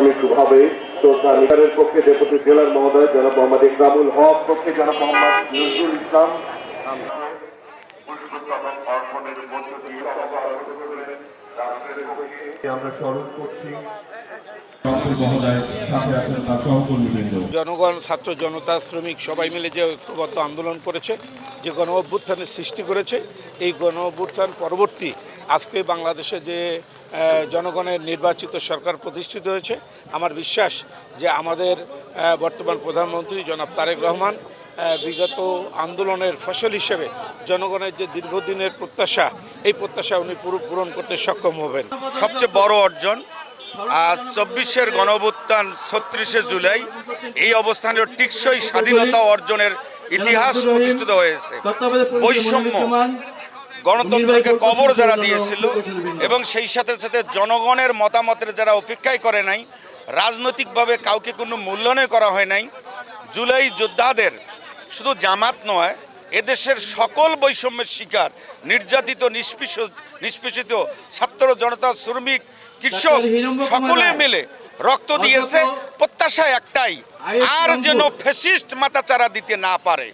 আনুষ্ঠানিকভাবে শ্রদ্ধা নিবেদনের পক্ষে ডেপুটি জেলার মহোদয় জনাব মোহাম্মদ ইকরামুল হক, পক্ষে জনাব মোহাম্মদ নজরুল ইসলাম আমরা স্মরণ করছি। জনগণ, ছাত্র জনতা, শ্রমিক সবাই মিলে যে ঐক্যবদ্ধ আন্দোলন করেছে, যে গণ অভ্যুত্থানের সৃষ্টি করেছে, এই গণ অভ্যুত্থান পরবর্তী আজকে বাংলাদেশে যে জনগণের নির্বাচিত সরকার প্রতিষ্ঠিত হয়েছে, আমার বিশ্বাস যে আমাদের বর্তমান প্রধানমন্ত্রী জনাব তারেক রহমান বিগত আন্দোলনের ফসল হিসেবে জনগণের যে দীর্ঘদিনের প্রত্যাশা, এই প্রত্যাশা উনি পূরণ করতে সক্ষম হবেন। সবচেয়ে বড় অর্জন 24-এর গণঅভ্যুত্থান 36শে জুলাই, এই অবস্থানের টেকসই স্বাধীনতা অর্জনের ইতিহাস প্রতিষ্ঠিত হয়েছে। বৈষম্য, গণতন্ত্রকে কবর যারা দিয়েছিল এবং সেই সাথে সাথে জনগণের মতামতের যারা অপেক্ষাই করে নাই, রাজনৈতিকভাবে কাউকে কোনো মূল্যায়ন করা হয় নাই, জুলাই যোদ্ধাদের শুধু জামাত নয়, এদেশের সকল বৈষম্যের শিকার, নির্যাতিত নিষ্পেষিত ছাত্র জনতা, শ্রমিক, কৃষক সকলে মিলে রক্ত দিয়েছে। প্রত্যাশা একটাই, আর যেন ফ্যাসিস্ট মাথাচাড়া দিতে না পারে।